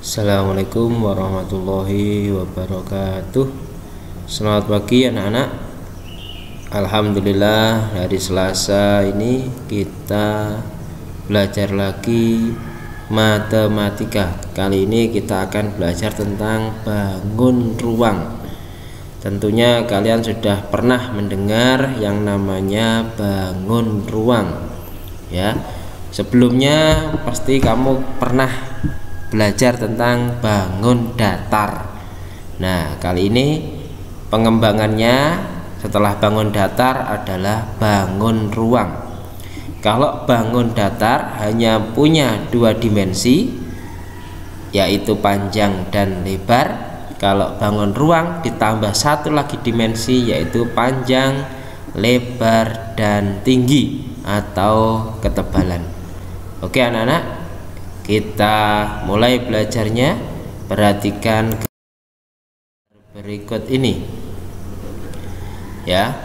Assalamualaikum warahmatullahi wabarakatuh. Selamat pagi anak-anak. Alhamdulillah, hari Selasa ini kita belajar lagi matematika. Kali ini kita akan belajar tentang bangun ruang. Tentunya kalian sudah pernah mendengar yang namanya bangun ruang, ya. Sebelumnya pasti kamu pernah belajar tentang bangun datar. Nah, kali ini pengembangannya setelah bangun datar adalah bangun ruang. Kalau bangun datar hanya punya dua dimensi, yaitu panjang dan lebar. Kalau bangun ruang ditambah satu lagi dimensi, yaitu panjang, lebar, dan tinggi atau ketebalan. Oke anak-anak, kita mulai belajarnya. Perhatikan berikut ini, ya.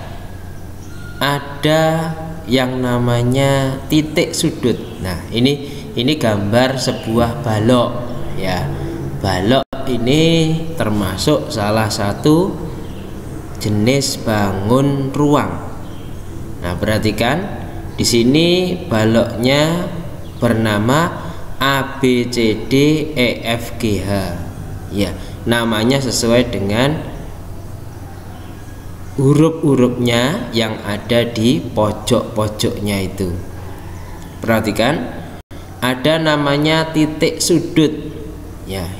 Ada yang namanya titik sudut. Nah, ini gambar sebuah balok, ya. Balok ini termasuk salah satu jenis bangun ruang. Nah, perhatikan di sini baloknya bernama A, B, C, D, E, F, G, H. Ya, namanya sesuai dengan huruf-hurufnya yang ada di pojok-pojoknya itu. Perhatikan, ada namanya titik sudut. Ya,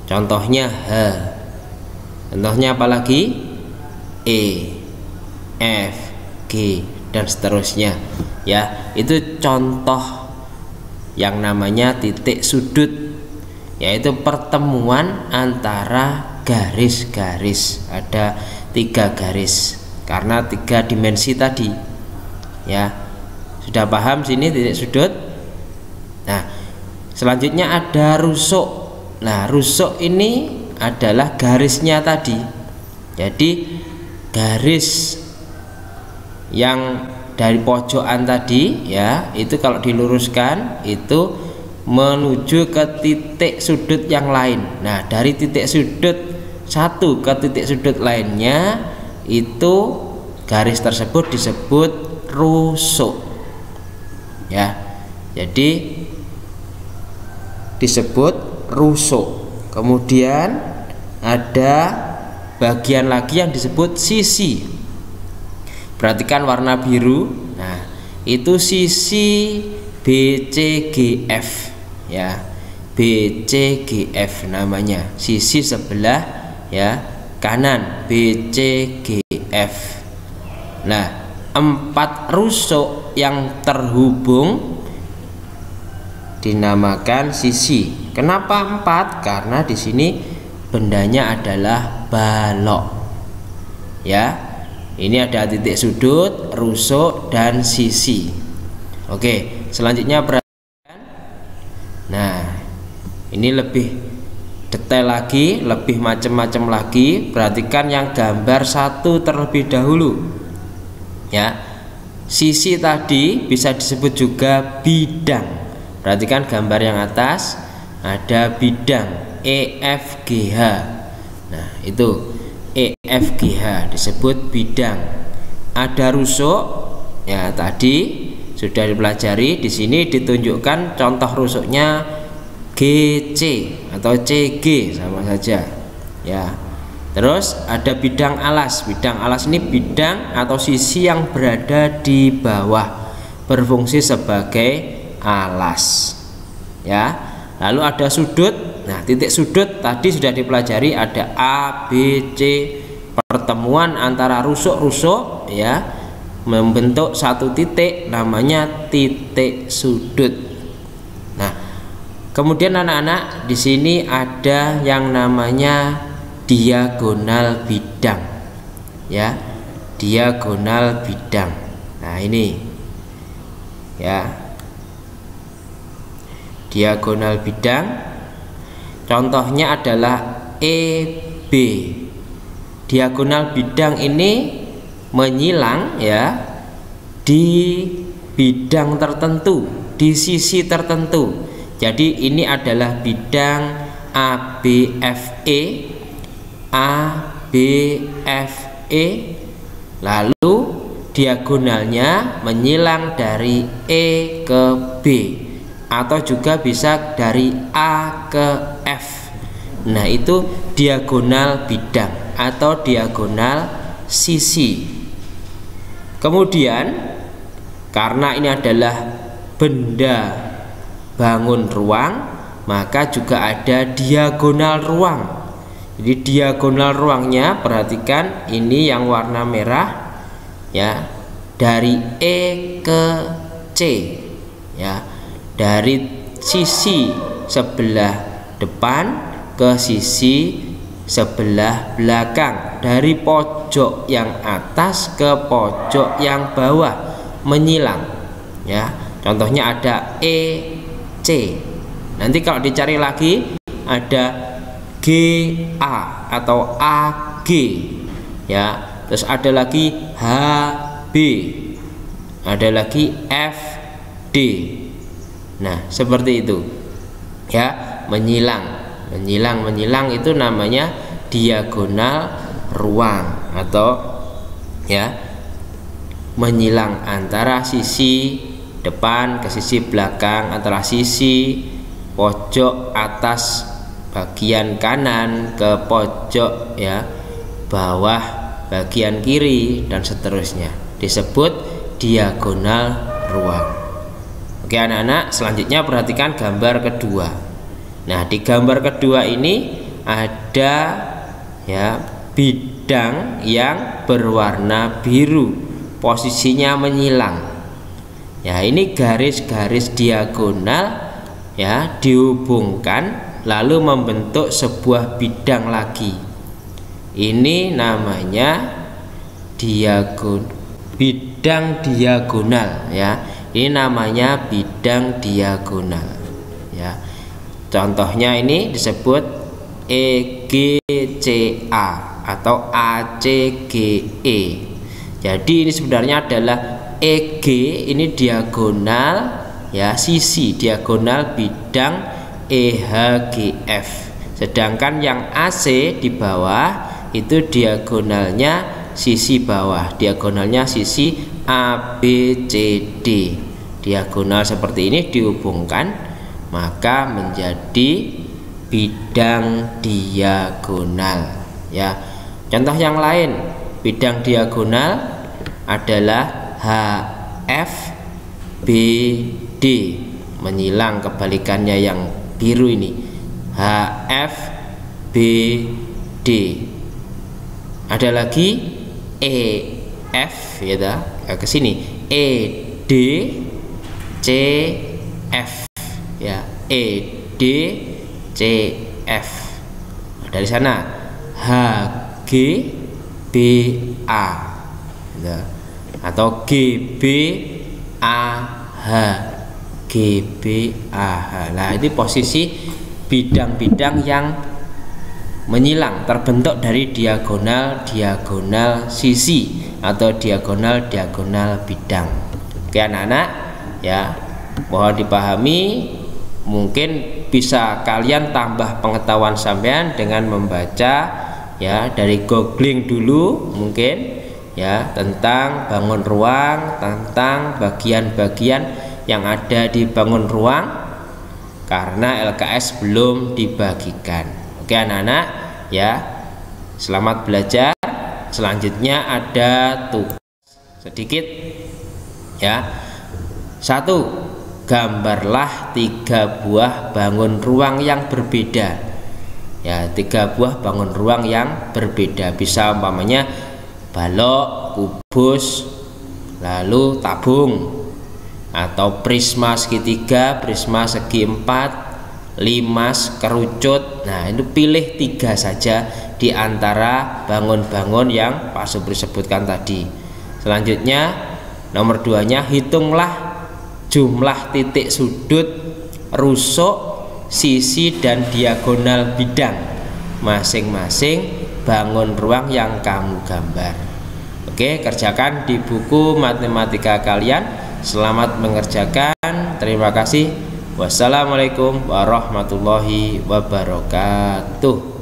contohnya H. Contohnya apa lagi? E, F, G, dan seterusnya. Ya, itu contoh yang namanya titik sudut, yaitu pertemuan antara garis-garis. Ada 3 garis karena 3 dimensi tadi, ya. Sudah paham sini titik sudut? Nah, selanjutnya ada rusuk. Nah, rusuk ini adalah garisnya tadi. Jadi garis yang dari pojokan tadi, ya, itu kalau diluruskan itu menuju ke titik sudut yang lain. Nah, dari titik sudut satu ke titik sudut lainnya, itu garis tersebut disebut rusuk, ya. Jadi disebut rusuk. Kemudian ada bagian lagi yang disebut sisi. Perhatikan warna biru. Nah, itu sisi BCGF, ya. BCGF namanya, sisi sebelah, ya, kanan BCGF. Nah, 4 rusuk yang terhubung dinamakan sisi. Kenapa 4? Karena di sini bendanya adalah balok, ya. Ini ada titik sudut, rusuk, dan sisi. Oke, selanjutnya perhatikan. Nah, ini lebih detail lagi, lebih macam-macam lagi. Perhatikan yang gambar 1 terlebih dahulu, ya. Sisi tadi bisa disebut juga bidang. Perhatikan gambar yang atas, ada bidang EFGH. Nah, itu EFGH disebut bidang. Ada rusuk, ya, tadi sudah dipelajari. Di sini ditunjukkan contoh rusuknya GC atau CG, sama saja, ya. Terus ada bidang alas. Bidang alas ini bidang atau sisi yang berada di bawah, berfungsi sebagai alas, ya. Lalu ada sudut. Nah, titik sudut tadi sudah dipelajari, ada A, B, C, pertemuan antara rusuk-rusuk, ya, membentuk satu titik, namanya titik sudut. Nah, kemudian anak-anak, di sini ada yang namanya diagonal bidang, ya, diagonal bidang. Nah, ini, ya, diagonal bidang. Contohnya adalah EB. Diagonal bidang ini menyilang, ya, di bidang tertentu, di sisi tertentu. Jadi ini adalah bidang ABFE, ABFE, lalu diagonalnya menyilang dari E ke B, atau juga bisa dari A ke F. Nah, itu diagonal bidang atau diagonal sisi. Kemudian karena ini adalah benda bangun ruang, maka juga ada diagonal ruang. Jadi diagonal ruangnya, perhatikan ini yang warna merah ya, dari E ke C ya, dari sisi sebelah depan ke sisi sebelah belakang, dari pojok yang atas ke pojok yang bawah menyilang ya. Contohnya ada EC. Nanti kalau dicari lagi ada GA atau AG ya, terus ada lagi HB, ada lagi FD. Nah, seperti itu ya, menyilang itu namanya diagonal ruang, atau ya menyilang antara sisi depan ke sisi belakang, antara sisi pojok atas bagian kanan ke pojok ya bawah bagian kiri, dan seterusnya, disebut diagonal ruang. Oke anak-anak, selanjutnya perhatikan gambar kedua. Nah, di gambar kedua ini ada ya bidang yang berwarna biru, posisinya menyilang ya. Ini garis-garis diagonal ya dihubungkan lalu membentuk sebuah bidang lagi. Ini namanya bidang diagonal ya. Ini namanya bidang diagonal ya. Contohnya ini disebut EGCA atau ACGE. Jadi ini sebenarnya adalah EG, ini diagonal ya, sisi diagonal bidang EHGF. Sedangkan yang AC di bawah itu diagonalnya sisi bawah, diagonalnya sisi ABCD. Diagonal seperti ini dihubungkan, maka menjadi bidang diagonal ya. Contoh yang lain bidang diagonal adalah HFBD, menyilang kebalikannya yang biru ini, HFBD. Ada lagi EF ya, ke sini EDCF ya, EDCF. Dari sana HGBA ya, atau GBAH, GBAH. Nah, ini posisi bidang-bidang yang menyilang terbentuk dari diagonal sisi atau diagonal bidang. Oke anak-anak ya, mohon dipahami. Mungkin bisa kalian tambah pengetahuan sampean dengan membaca ya, dari googling dulu mungkin ya, tentang bangun ruang, tentang bagian-bagian yang ada di bangun ruang, karena LKS belum dibagikan. Oke anak-anak ya, selamat belajar. Selanjutnya ada tugas sedikit ya. 1. Gambarlah 3 buah bangun ruang yang berbeda ya, 3 buah bangun ruang yang berbeda. Bisa umpamanya balok, kubus, lalu tabung, atau prisma segitiga, prisma segi 4, limas, kerucut. Nah, itu pilih 3 saja di antara bangun-bangun yang Pak Supri sebutkan tadi. Selanjutnya nomor 2-nya, hitunglah jumlah titik sudut, rusuk, sisi dan diagonal bidang masing-masing bangun ruang yang kamu gambar. Oke, kerjakan di buku matematika kalian. Selamat mengerjakan. Terima kasih. Wassalamualaikum warahmatullahi wabarakatuh.